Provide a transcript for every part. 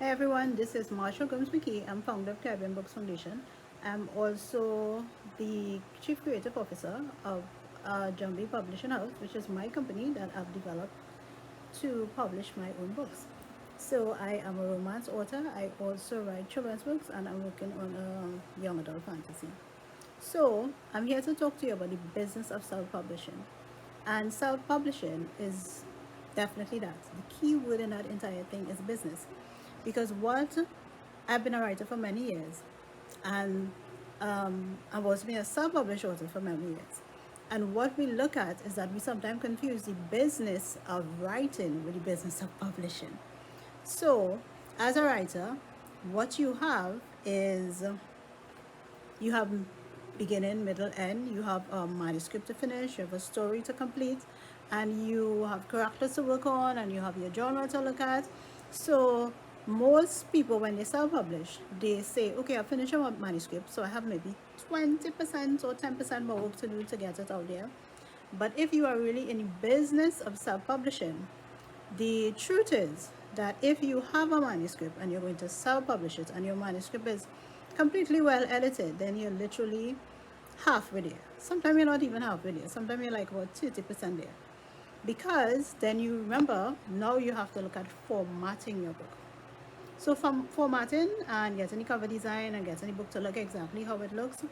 Hi everyone, this is Marsha Gomes McKee. I'm founder of Caribbean Books Foundation. I'm also the Chief Creative Officer of Jumbie Publishing House, which is my company that I've developed to publish my own books. So I am a romance author. I also write children's books and I'm working on a young adult fantasy. So I'm here to talk to you about the business of self-publishing. And self-publishing is definitely that. The key word in that entire thing is business. Because what I've been a writer for many years, and I've also been a self-published author for many years. And what we look at is that we sometimes confuse the business of writing with the business of publishing. So, as a writer, what you have is you have beginning, middle, end. You have a manuscript to finish. You have a story to complete, and you have characters to work on, and you have your genre to look at. So most people, when they self-publish, they say, "Okay, I finished a manuscript, so I have maybe 20% or 10% more work to do to get it out there." But if you are really in the business of self-publishing, the truth is that if you have a manuscript and you're going to self-publish it and your manuscript is completely well edited, then you're literally halfway there. Sometimes you're not even halfway there. Sometimes you're like about 30% there. Because then you remember, now you have to look at formatting your book. So from formatting and getting the cover design and getting the book to look exactly how it looks,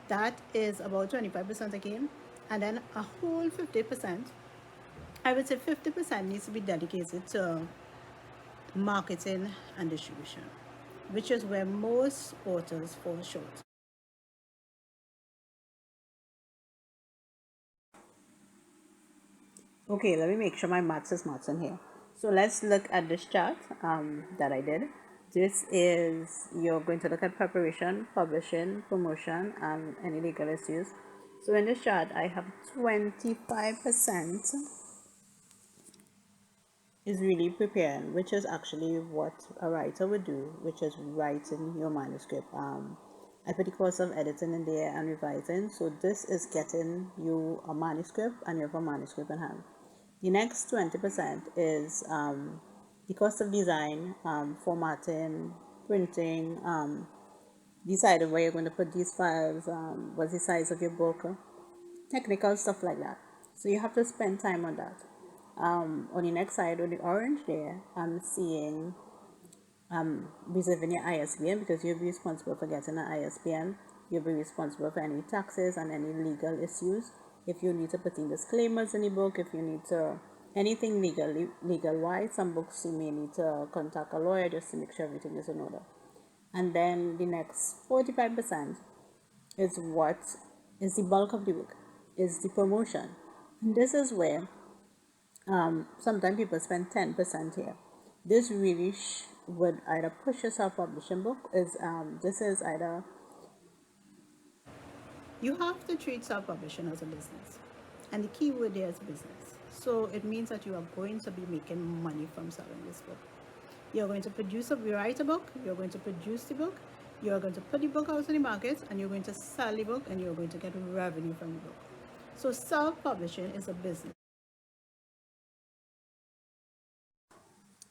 that is about 25% again. And then a whole 50%, I would say 50% needs to be dedicated to marketing and distribution, which is where most authors fall short. Okay, let me make sure my maths is maths in here. So let's look at this chart that I did. This is, you're going to look at preparation, publishing, promotion, and any legal issues. So in this chart, I have 25% is really preparing, which is actually what a writer would do, which is writing your manuscript. I put the course of editing in there and revising. So this is getting you a manuscript and you have a manuscript in hand. The next 20% is the cost of design, formatting, printing, deciding where you're going to put these files, what's the size of your book, technical stuff like that. So you have to spend time on that. On the next side, on the orange there, I'm seeing reserving your ISBN because you'll be responsible for getting an ISBN. You'll be responsible for any taxes and any legal issues. If you need to put in disclaimers in the book, if you need to anything legal wise, some books you may need to contact a lawyer just to make sure everything is in order. And then the next 45% is what is the bulk of the book, is the promotion. And this is where sometimes people spend 10% here. This really would either push a self-publishing book is this is either you have to treat self-publishing as a business, and the key word there is business. So it means that you are going to be making money from selling this book. You're going to write a book, you're going to produce the book, you're going to put the book out in the market, and you're going to sell the book, and you're going to get revenue from the book. So self-publishing is a business.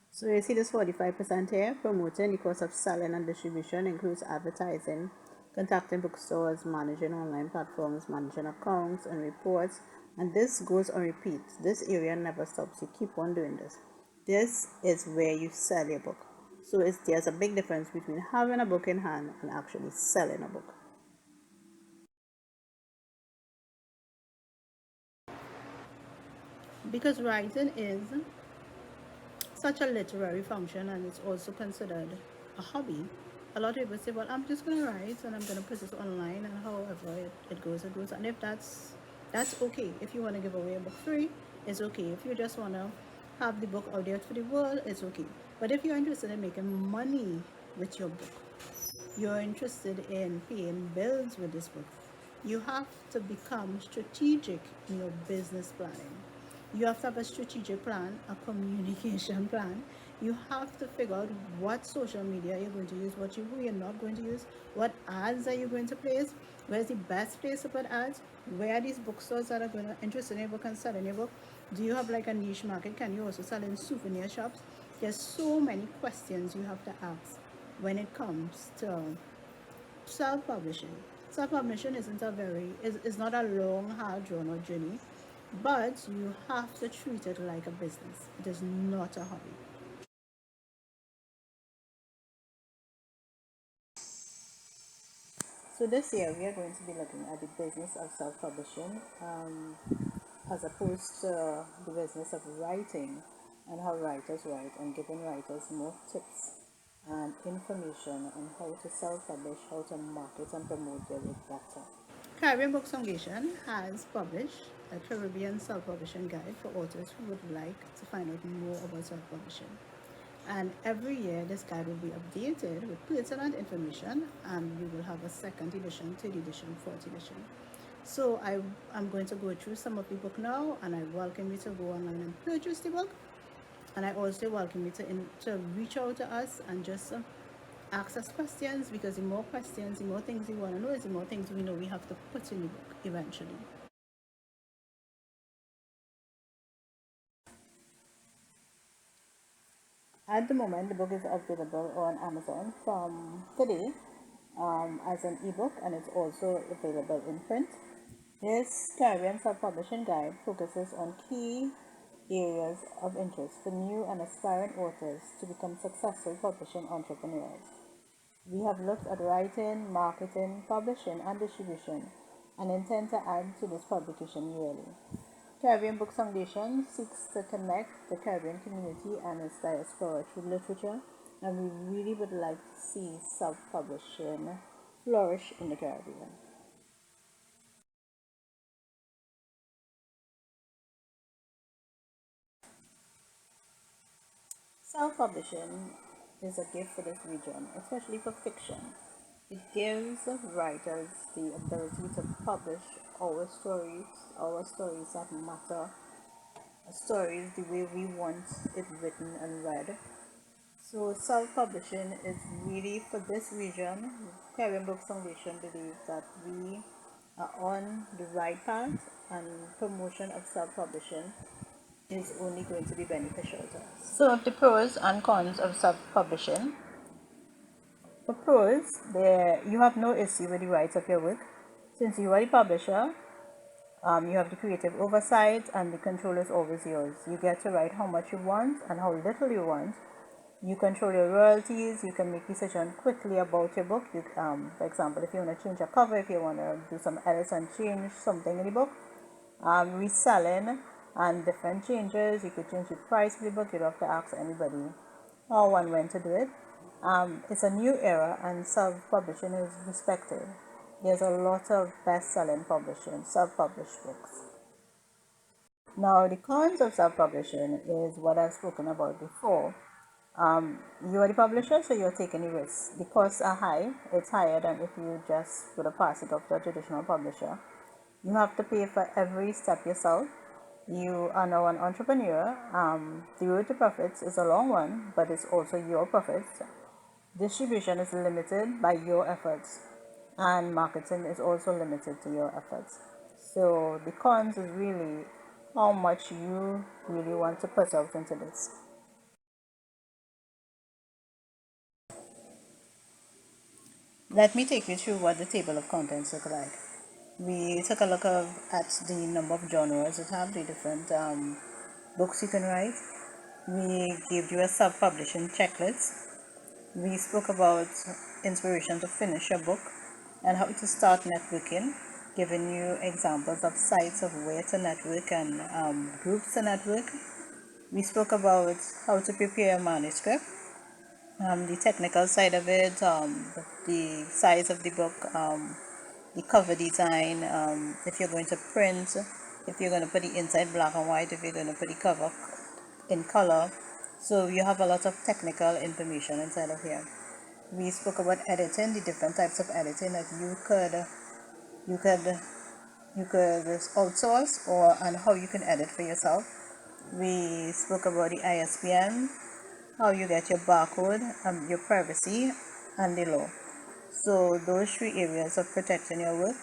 So you see this 45% here, promoting the cost of selling and distribution includes advertising, contacting bookstores, managing online platforms, managing accounts and reports, and this goes on repeat. This area never stops. You keep on doing this. This is where you sell your book. So there's a big difference between having a book in hand and actually selling a book. Because writing is such a literary function and it's also considered a hobby. A lot of people say, well, I'm just going to write and I'm going to put this online, and however it goes, it goes. And if that's okay. If you want to give away a book free, it's okay. If you just want to have the book out there for the world, it's okay. But if you're interested in making money with your book, you're interested in paying bills with this book, you have to become strategic in your business planning. You have to have a strategic plan, a communication plan. You have to figure out what social media you're going to use, who you're not going to use, what ads are you going to place, where's the best place to put ads, where are these bookstores that are going to interested in your book and sell in your book. Do you have like a niche market? Can you also sell in souvenir shops? there's so many questions you have to ask when it comes to self-publishing. Self-publishing is not a long, hard drawn out journey, but you have to treat it like a business. It is not a hobby. So this year we are going to be looking at the business of self-publishing, as opposed to the business of writing and how writers write, and giving writers more tips and information on how to self-publish, how to market and promote their work better. Caribbean Books Foundation has published a Caribbean self-publishing guide for authors who would like to find out more about self-publishing. And every year, this guide will be updated with pertinent information, and we will have a second edition, third edition, fourth edition. So I'm going to go through some of the book now, and I welcome you to go online and purchase the book. And I also welcome you to reach out to us and just ask us questions, because the more questions, the more things you want to know, is the more things we know we have to put in the book eventually. At the moment, the book is available on Amazon from today, as an ebook, and it's also available in print. This Caribbean Self-Publishing Guide focuses on key areas of interest for new and aspiring authors to become successful publishing entrepreneurs. We have looked at writing, marketing, publishing, and distribution, and intend to add to this publication yearly. Caribbean Books Foundation seeks to connect the Caribbean community and its diaspora through literature, and we really would like to see self-publishing flourish in the Caribbean. Self-publishing is a gift for this region, especially for fiction. It gives writers the ability to publish our stories that matter, stories the way we want it written and read. So self-publishing is really for this region. Caribbean Books Foundation believes that we are on the right path, and promotion of self-publishing is only going to be beneficial to us. So of the pros and cons of self-publishing. For pros, you have no issue with the rights of your work. Since you are the publisher, you have the creative oversight, and the control is always yours. You get to write how much you want and how little you want. You control your royalties. You can make decisions quickly about your book. For example, if you want to change a cover, if you want to do some edits and change something in the book, reselling and different changes. You could change the price of the book. You don't have to ask anybody or when to do it. It's a new era, and self-publishing is respected. There's a lot of best-selling publishing, self-published books. Now, the cons of self-publishing is what I've spoken about before. You are the publisher, so you're taking the risk. The costs are high. It's higher than if you just would have passed it off to a traditional publisher. You have to pay for every step yourself. You are now an entrepreneur. The road to profits is a long one, but it's also your profits. Distribution is limited by your efforts, and marketing is also limited to your efforts. So the cons is really how much you really want to put out into this. Let me take you through what the table of contents look like. We took a look at the number of genres that have the different books you can write. We gave you a self-publishing checklist. We spoke about inspiration to finish your book and how to start networking, giving you examples of sites of where to network and groups to network. We spoke about how to prepare a manuscript, the technical side of it, the size of the book, the cover design, if you're going to print, if you're going to put the inside black and white, if you're going to put the cover in color. So you have a lot of technical information inside of here. We spoke about editing, the different types of editing that you could outsource, or and how you can edit for yourself. We spoke about the ISBN, how you get your barcode, your privacy, and the law. So those three areas of protecting your work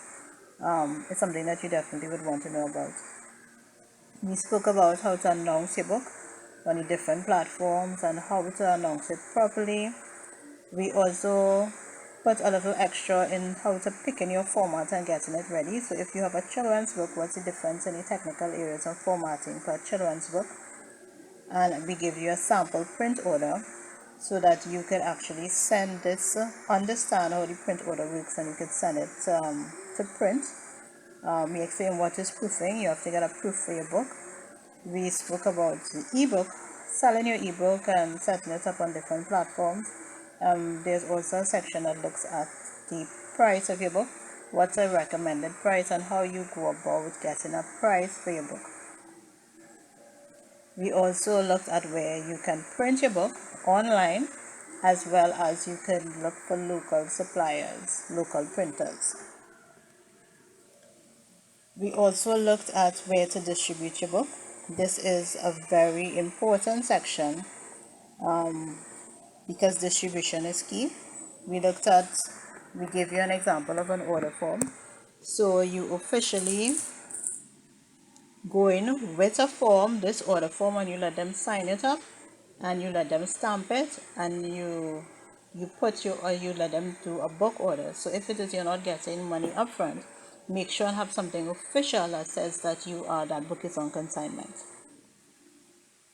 is something that you definitely would want to know about. We spoke about how to announce your book, on the different platforms and how to announce it properly. We also put a little extra in how to pick in your format and getting it ready. So if you have a children's book, what's the difference in the technical areas of formatting for a children's book? And we give you a sample print order so that you can actually send this, understand how the print order works, and you can send it to print. We explain what is proofing. You have to get a proof for your book. We spoke about the ebook, selling your ebook and setting it up on different platforms. There's also a section that looks at the price of your book, what's a recommended price, and how you go about getting a price for your book. We also looked at where you can print your book online, as well as you can look for local suppliers, local printers. We also looked at where to distribute your book. This is a very important section because distribution is key. We gave you an example of an order form. So you officially go in with a form, this order form, and you let them sign it up, and you let them stamp it, and you let them do a book order. So if it is you're not getting money upfront, make sure and have something official that says that that book is on consignment.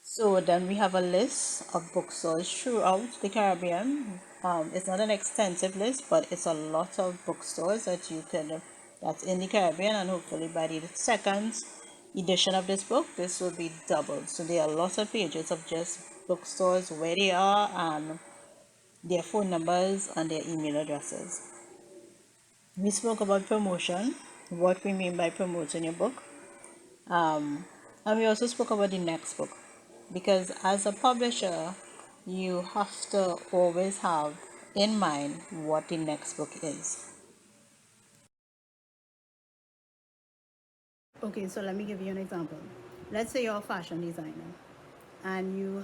So then we have a list of bookstores throughout the Caribbean. It's not an extensive list, but it's a lot of bookstores that's in the Caribbean, and hopefully by the second edition of this book, this will be doubled. So there are lots of pages of just bookstores, where they are, and their phone numbers and their email addresses. We spoke about promotion, what we mean by promoting your book. And we also spoke about the next book, because as a publisher, you have to always have in mind what the next book is. Okay, so let me give you an example. Let's say you're a fashion designer and you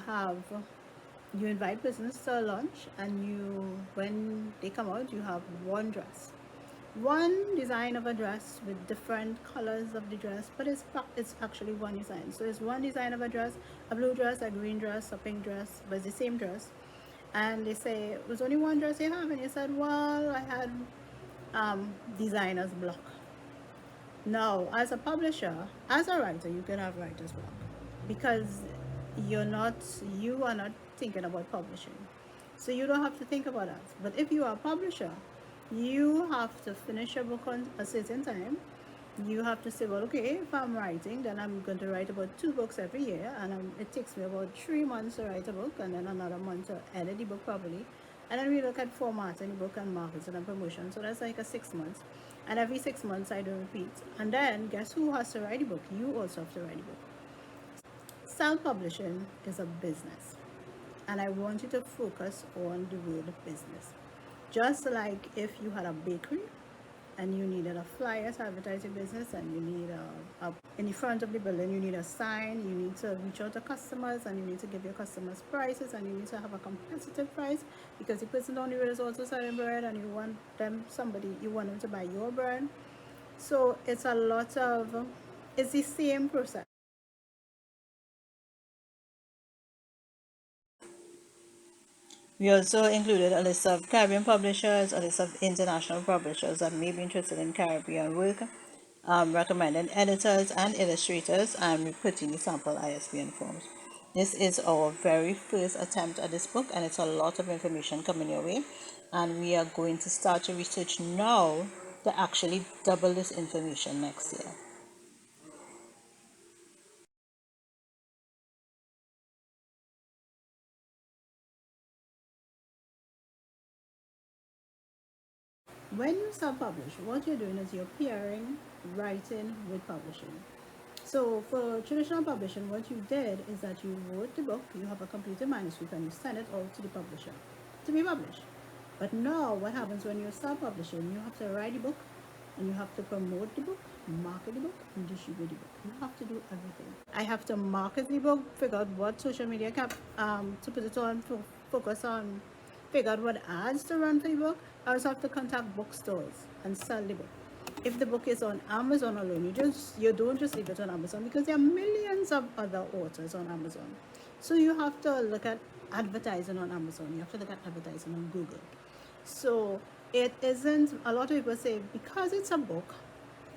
invite business to a lunch, and when they come out, you have one design of a dress with different colors of the dress, but it's actually one design. So it's one design of a dress, a blue dress, a green dress, a pink dress, but it's the same dress. And they say, it was only one dress you have, and you said, well, I had designer's block. No, as a publisher, as a writer, you can have writer's block, because you are not thinking about publishing. So you don't have to think about that. But if you are a publisher, you have to finish your book on a certain time. You have to say, well, okay, if I'm writing, then I'm going to write about 2 books every year, and it takes me about 3 months to write a book, and then another month to edit the book properly. And then we look at formatting the book and marketing and promotion. So that's like a 6 months. And every 6 months I do repeat. And then guess who has to write a book? You also have to write a book. Self-publishing is a business, and I want you to focus on the word business. Just like if you had a bakery and you needed a flyer to advertise your business, and you need in the front of the building, you need a sign, you need to reach out to customers, and you need to give your customers prices, and you need to have a competitive price, because the person down the road is also selling bread, and you want them to buy your bread. So it's the same process. We also included a list of Caribbean publishers, a list of international publishers that may be interested in Caribbean work, recommended editors and illustrators, and we put in the sample ISBN forms. This is our very first attempt at this book, and it's a lot of information coming your way, and we are going to start to research now to actually double this information next year. When you self-publish, what you're doing is you're pairing writing with publishing. So for traditional publishing, what you did is that you wrote the book, you have a completed manuscript, and you send it out to the publisher to be published. But now what happens when you start publishing, you have to write the book, and you have to promote the book, market the book, and distribute the book. You have to do everything. I have to market the book, figure out what social media to put it on, focus on, figure out what ads to run for the book. I also have to contact bookstores and sell the book. if the book is on Amazon alone, you don't just leave it on Amazon, because there are millions of other authors on Amazon. So you have to look at advertising on Amazon. You have to look at advertising on Google. So it isn't, a lot of people say, because it's a book,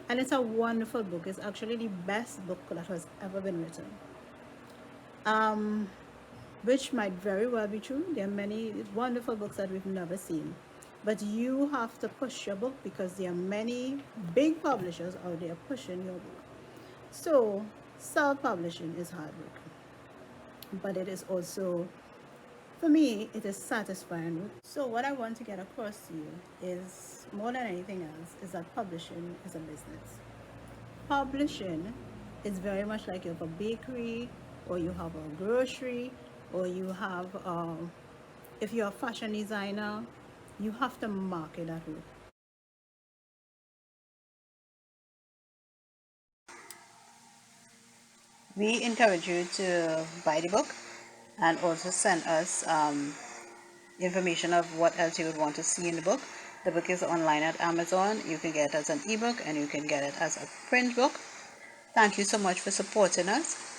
and it's a wonderful book, it's actually the best book that has ever been written. Which might very well be true. There are many wonderful books that we've never seen. But you have to push your book, because there are many big publishers out there pushing your book. So self-publishing is hard work, but it is also, for me, it is satisfying. So what I want to get across to you is, more than anything else, is that publishing is a business. Publishing is very much like you have a bakery, or you have a grocery, or you have, if you're a fashion designer, you have to market that work. We encourage you to buy the book, and also send us information of what else you would want to see in the book. The book is online at Amazon. You can get it as an ebook, and you can get it as a print book. Thank you so much for supporting us.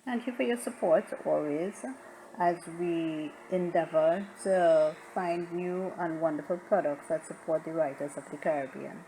Thank you for your support always, as we endeavor to find new and wonderful products that support the writers of the Caribbean.